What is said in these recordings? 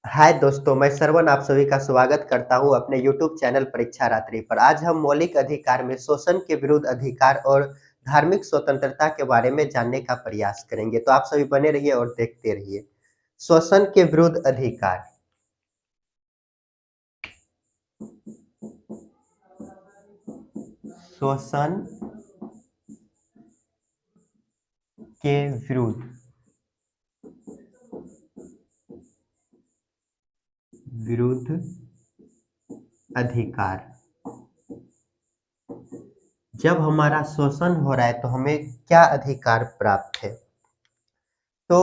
हाय दोस्तों, मैं श्रवण आप सभी का स्वागत करता हूं अपने यूट्यूब चैनल परीक्षा रात्रि पर। आज हम मौलिक अधिकार में शोषण के विरुद्ध अधिकार और धार्मिक स्वतंत्रता के बारे में जानने का प्रयास करेंगे। तो आप सभी बने रहिए और देखते रहिए। शोषण के विरुद्ध अधिकार। शोषण के विरुद्ध विरुद्ध अधिकार। जब हमारा शोषण हो रहा है तो हमें क्या अधिकार प्राप्त है? तो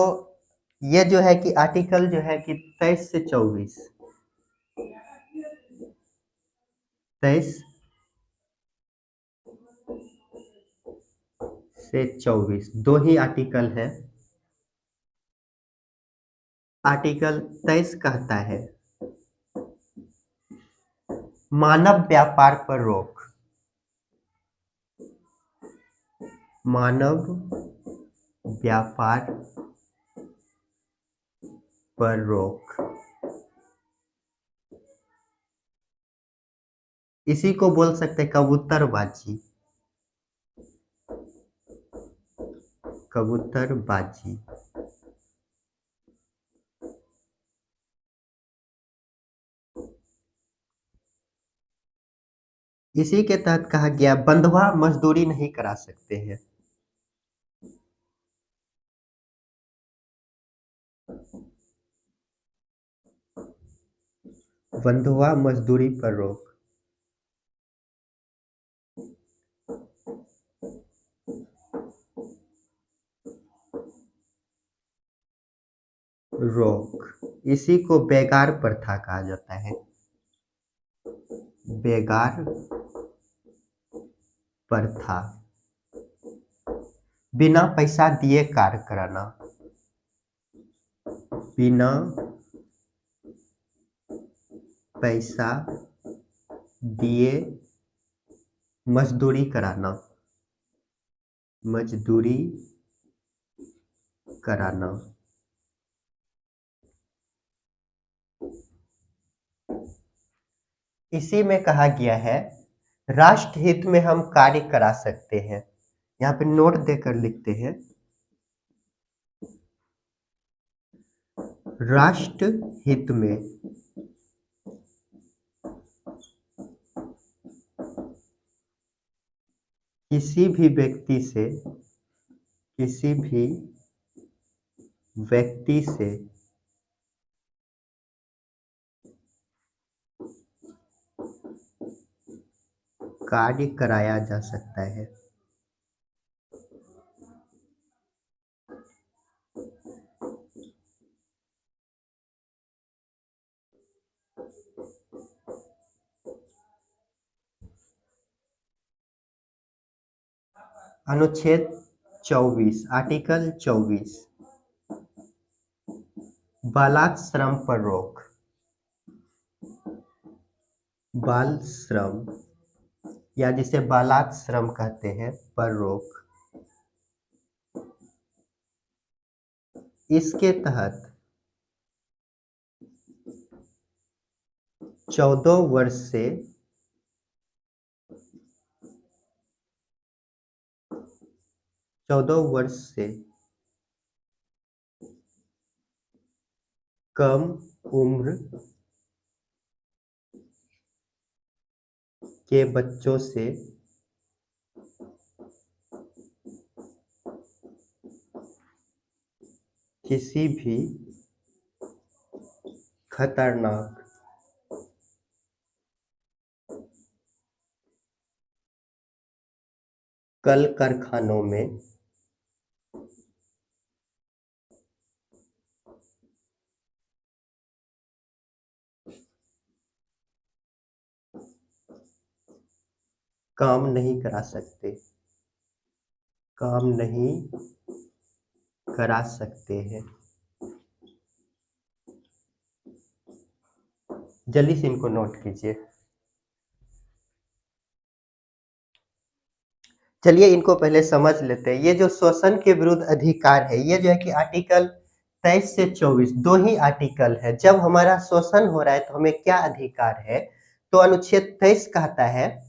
ये जो है कि आर्टिकल जो है कि 23 से 24, 23 से 24 दो ही आर्टिकल है। आर्टिकल 23 कहता है मानव व्यापार पर रोक। मानव व्यापार पर रोक। इसी को बोल सकते हैं कबूतरबाजी। कबूतरबाजी। इसी के तहत कहा गया बंधुआ मजदूरी नहीं करा सकते हैं। बंधुआ मजदूरी पर रोक। रोक। इसी को बेगार प्रथा कहा जाता है। बेगार प्रथा। बिना पैसा दिए कार्य कराना। बिना पैसा दिए मजदूरी कराना। मजदूरी कराना। इसी में कहा गया है राष्ट्र हित में हम कार्य करा सकते हैं। यहाँ पे नोट देकर लिखते हैं राष्ट्र हित में किसी भी व्यक्ति से कार्य कराया जा सकता है। अनुच्छेद 24 आर्टिकल 24 बालात श्रम पर रोक। बाल श्रम या जिसे बालात श्रम कहते हैं पर रोक। इसके तहत 14 वर्ष से कम उम्र के बच्चों से किसी भी खतरनाक कल कारखानों में काम नहीं करा सकते। काम नहीं करा सकते हैं। जल्दी से इनको नोट कीजिए। चलिए इनको पहले समझ लेते हैं। ये जो शोषण के विरुद्ध अधिकार है, ये जो है कि आर्टिकल 23 से 24 दो ही आर्टिकल है। जब हमारा शोषण हो रहा है तो हमें क्या अधिकार है? तो अनुच्छेद 23 कहता है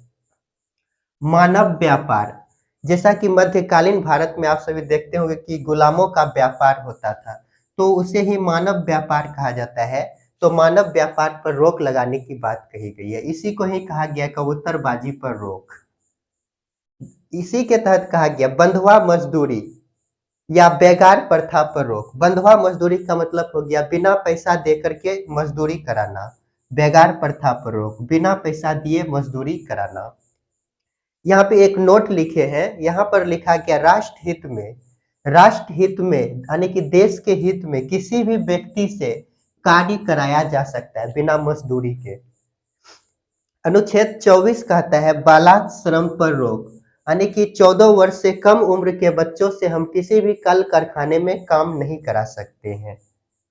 मानव व्यापार। जैसा कि मध्यकालीन भारत में आप सभी देखते होंगे कि गुलामों का व्यापार होता था, तो उसे ही मानव व्यापार कहा जाता है। तो मानव व्यापार पर रोक लगाने की बात कही गई है। इसी को ही कहा गया कबूतरबाजी पर रोक। इसी के तहत कहा गया बंधुआ मजदूरी या बेगार प्रथा पर रोक। बंधुआ मजदूरी का मतलब हो गया बिना पैसा दे करके मजदूरी कराना। बेगार प्रथा पर रोक, बिना पैसा दिए मजदूरी कराना। यहाँ पे एक नोट लिखे हैं, यहाँ पर लिखा गया राष्ट्र हित में यानी कि देश के हित में किसी भी व्यक्ति से कार्य कराया जा सकता है बिना मजदूरी के। अनुच्छेद 24 कहता है बालात श्रम पर रोक, यानी कि 14 वर्ष से कम उम्र के बच्चों से हम किसी भी कल कारखाने में काम नहीं करा सकते हैं।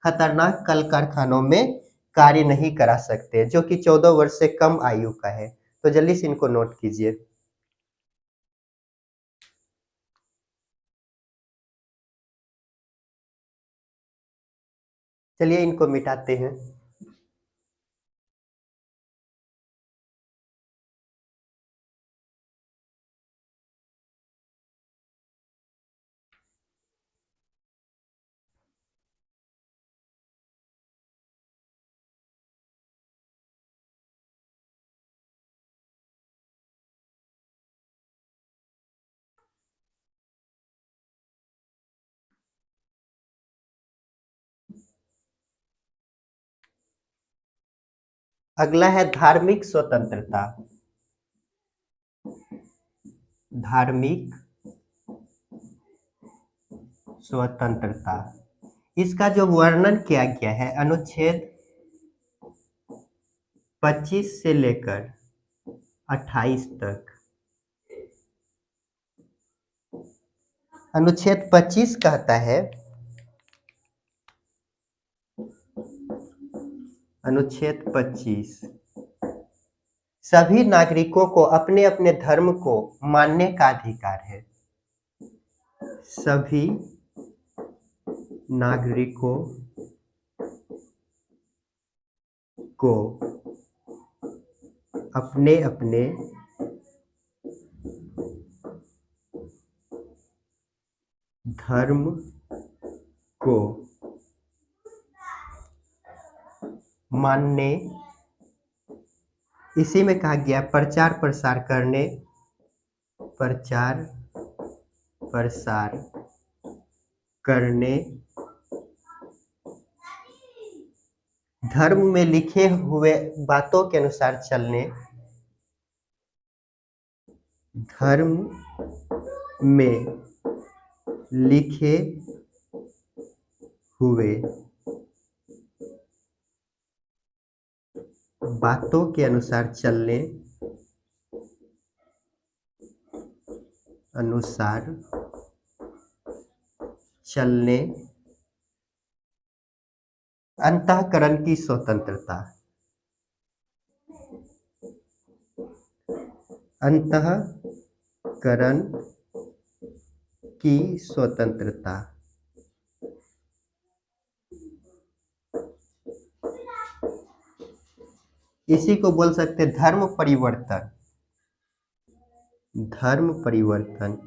खतरनाक कल कारखानों में कार्य नहीं करा सकते जो कि 14 वर्ष से कम आयु का है। तो जल्दी से इनको नोट कीजिए। चलिए इनको मिटाते हैं। अगला है धार्मिक स्वतंत्रता। धार्मिक स्वतंत्रता, इसका जो वर्णन किया गया है अनुच्छेद 25 से लेकर 28 तक। अनुच्छेद 25 कहता है अनुच्छेद 25 सभी नागरिकों को अपने अपने धर्म को मानने का अधिकार है। सभी नागरिकों को अपने अपने धर्म को मानने, इसी में कहा गया प्रचार प्रसार करने, प्रचार प्रसार करने, धर्म में लिखे हुए बातों के अनुसार चलने, धर्म में लिखे हुए बातों के अनुसार चलने, अंतःकरण की स्वतंत्रता। अंतःकरण की स्वतंत्रता, इसी को बोल सकते धर्म परिवर्तन। धर्म परिवर्तन,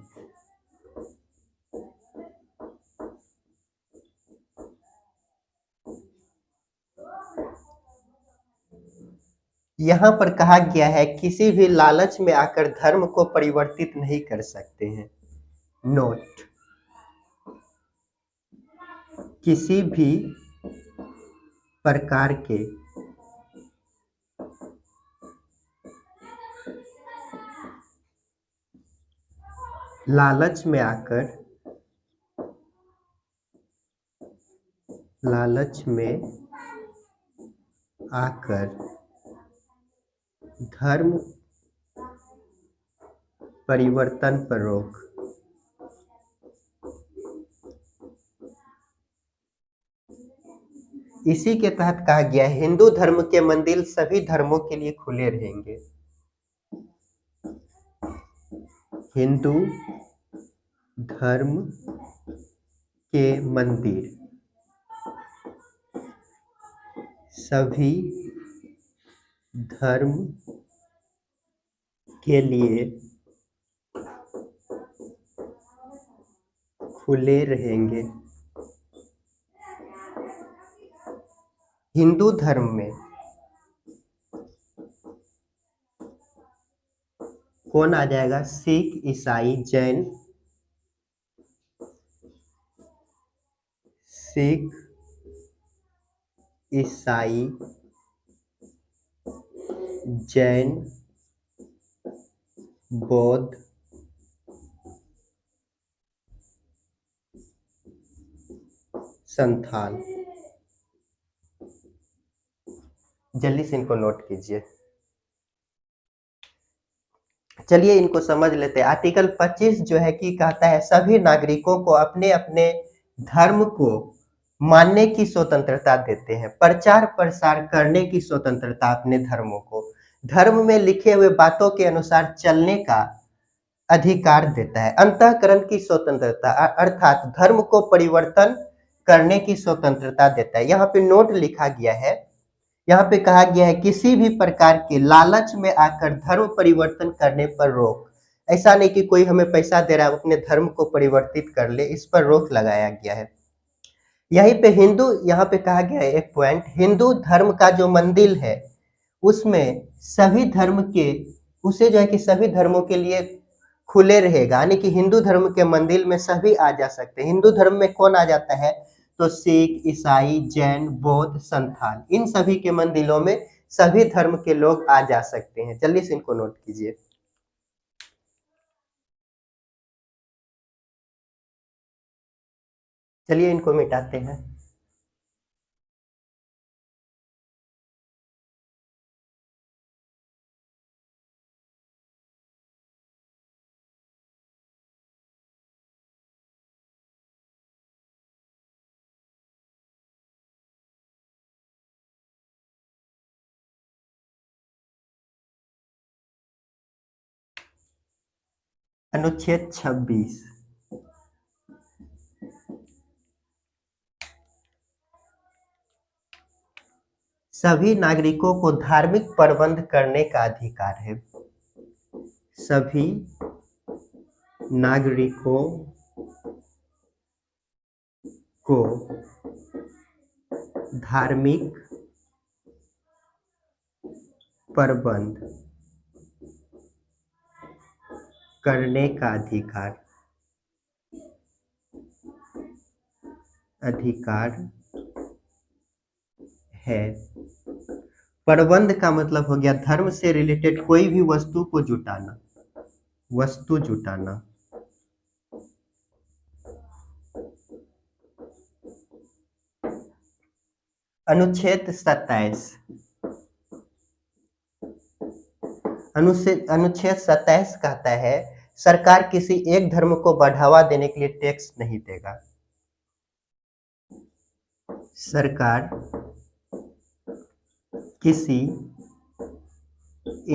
यहाँ पर कहा गया है किसी भी लालच में आकर धर्म को परिवर्तित नहीं कर सकते हैं। नोट, किसी भी प्रकार के लालच में आकर धर्म परिवर्तन पर रोक। इसी के तहत कहा गया है हिंदू धर्म के मंदिर सभी धर्मों के लिए खुले रहेंगे। हिंदू धर्म के मंदिर सभी धर्म के लिए खुले रहेंगे। हिंदू धर्म में कौन आ जाएगा? सिख, ईसाई, जैन। सिख, ईसाई, जैन, बौद्ध, संथाल। जल्दी से इनको नोट कीजिए। चलिए इनको समझ लेते हैं। आर्टिकल 25 जो है कि कहता है सभी नागरिकों को अपने अपने धर्म को मानने की स्वतंत्रता देते हैं, प्रचार प्रसार करने की स्वतंत्रता अपने धर्मों को, धर्म में लिखे हुए बातों के अनुसार चलने का अधिकार देता है, अंतःकरण की स्वतंत्रता अर्थात धर्म को परिवर्तन करने की स्वतंत्रता देता है। यहाँ पे नोट लिखा गया है, यहाँ पे कहा गया है किसी भी प्रकार के लालच में आकर धर्म परिवर्तन करने पर रोक। ऐसा नहीं कि कोई हमें पैसा दे रहा है अपने धर्म को परिवर्तित कर ले, इस पर रोक लगाया गया है। यहीं पे हिंदू, यहाँ पे कहा गया है एक पॉइंट, हिंदू धर्म का जो मंदिर है उसमें सभी धर्म के, उसे जो है कि सभी धर्मों के लिए खुले रहेगा, यानी कि हिंदू धर्म के मंदिर में सभी आ जा सकते हैं। हिंदू धर्म में कौन आ जाता है? तो सिख, ईसाई, जैन, बौद्ध, संथाल, इन सभी के मंदिरों में सभी धर्म के लोग आ जा सकते हैं। जल्दी से इनको नोट कीजिए। चलिए इनको मिटाते हैं। अनुच्छेद 26, सभी नागरिकों को धार्मिक प्रबंध करने का अधिकार है। सभी नागरिकों को धार्मिक प्रबंध करने का अधिकार है। प्रबंध का मतलब हो गया धर्म से रिलेटेड कोई भी वस्तु को जुटाना, वस्तु जुटाना। अनुच्छेद 27, अनुच्छेद 27 कहता है सरकार किसी एक धर्म को बढ़ावा देने के लिए टैक्स नहीं देगा। सरकार किसी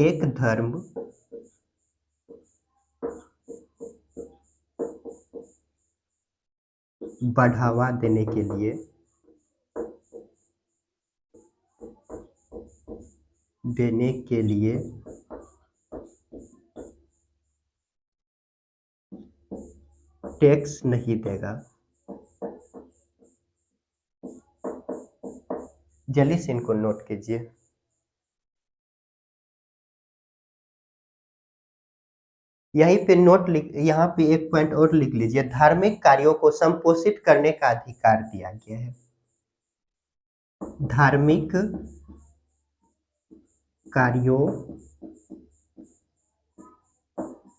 एक धर्म बढ़ावा देने के लिए टैक्स नहीं देगा। जल्दी से इनको नोट कीजिए। यहीं पे यहाँ पे एक पॉइंट और लिख लीजिए, धार्मिक कार्यों को संपोषित करने का अधिकार दिया गया है। धार्मिक कार्यों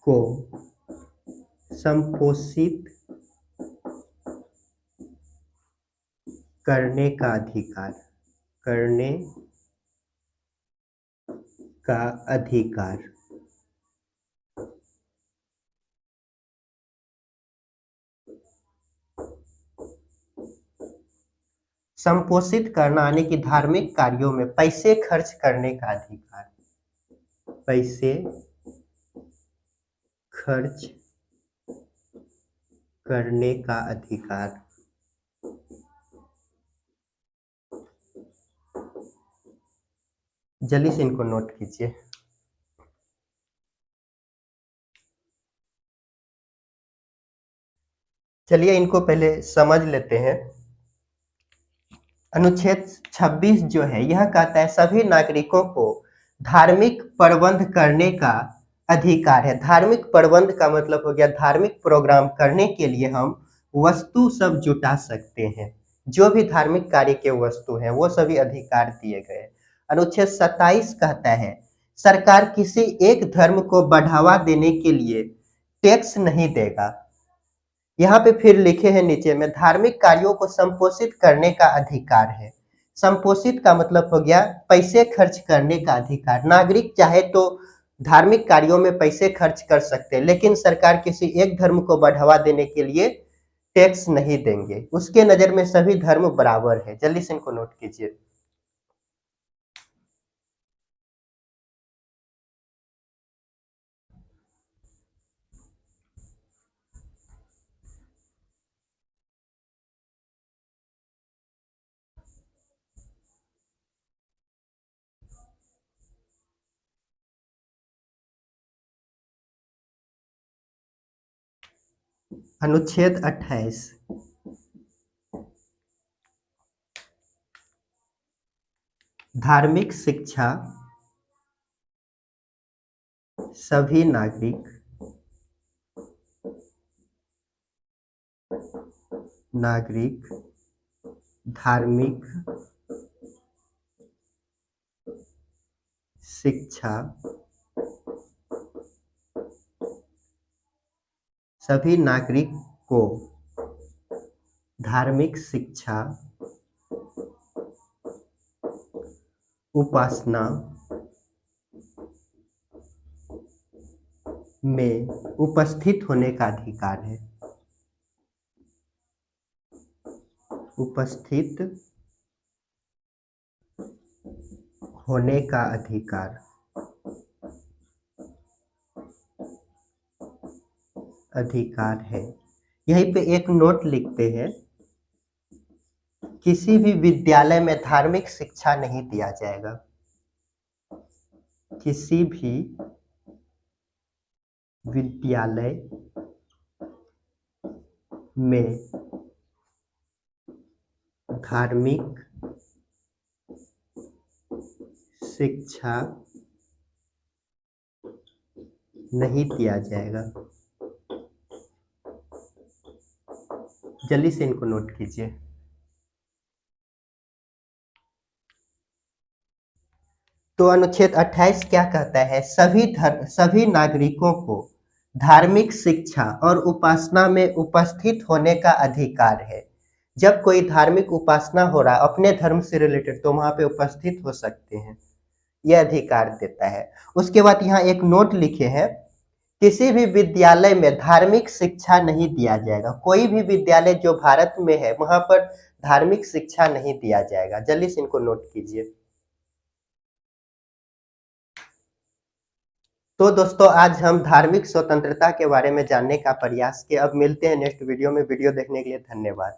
को संपोषित करने का अधिकार संपोषित करना यानी कि धार्मिक कार्यों में पैसे खर्च करने का अधिकार, पैसे खर्च करने का अधिकार। जल्दी से इनको नोट कीजिए। चलिए इनको पहले समझ लेते हैं। अनुच्छेद 26 जो है यह कहता है सभी नागरिकों को धार्मिक प्रबंध करने का अधिकार है। धार्मिक प्रबंध का मतलब हो गया धार्मिक प्रोग्राम करने के लिए हम वस्तु सब जुटा सकते हैं। जो भी धार्मिक कार्य के वस्तु हैं वो सभी अधिकार दिए गए। अनुच्छेद 27 कहता है सरकार किसी एक धर्म को बढ़ावा देने के लिए टैक्स नहीं देगा। यहाँ पे फिर लिखे हैं नीचे में धार्मिक कार्यों को संपोषित करने का अधिकार है। संपोषित का मतलब हो गया पैसे खर्च करने का अधिकार। नागरिक चाहे तो धार्मिक कार्यों में पैसे खर्च कर सकते हैं, लेकिन सरकार किसी एक धर्म को बढ़ावा देने के लिए टैक्स नहीं देंगे। उसके नजर में सभी धर्म बराबर है। जल्दी से इनको नोट कीजिए। अनुच्छेद 28 धार्मिक शिक्षा सभी नागरिक धार्मिक शिक्षा सभी नागरिक को धार्मिक शिक्षा उपासना में उपस्थित होने का अधिकार है। उपस्थित होने का अधिकार है। यहीं पे एक नोट लिखते हैं किसी भी विद्यालय में धार्मिक शिक्षा नहीं दिया जाएगा। किसी भी विद्यालय में धार्मिक शिक्षा नहीं दिया जाएगा। जल्दी से इनको नोट कीजिए। तो अनुच्छेद 28 क्या कहता है सभी नागरिकों को धार्मिक शिक्षा और उपासना में उपस्थित होने का अधिकार है। जब कोई धार्मिक उपासना हो रहा है अपने धर्म से रिलेटेड तो वहां पे उपस्थित हो सकते हैं, यह अधिकार देता है। उसके बाद यहाँ एक नोट लिखे हैं किसी भी विद्यालय में धार्मिक शिक्षा नहीं दिया जाएगा। कोई भी विद्यालय जो भारत में है वहां पर धार्मिक शिक्षा नहीं दिया जाएगा। जल्दी से इनको नोट कीजिए। तो दोस्तों आज हम धार्मिक स्वतंत्रता के बारे में जानने का प्रयास किए। अब मिलते हैं नेक्स्ट वीडियो में। वीडियो देखने के लिए धन्यवाद।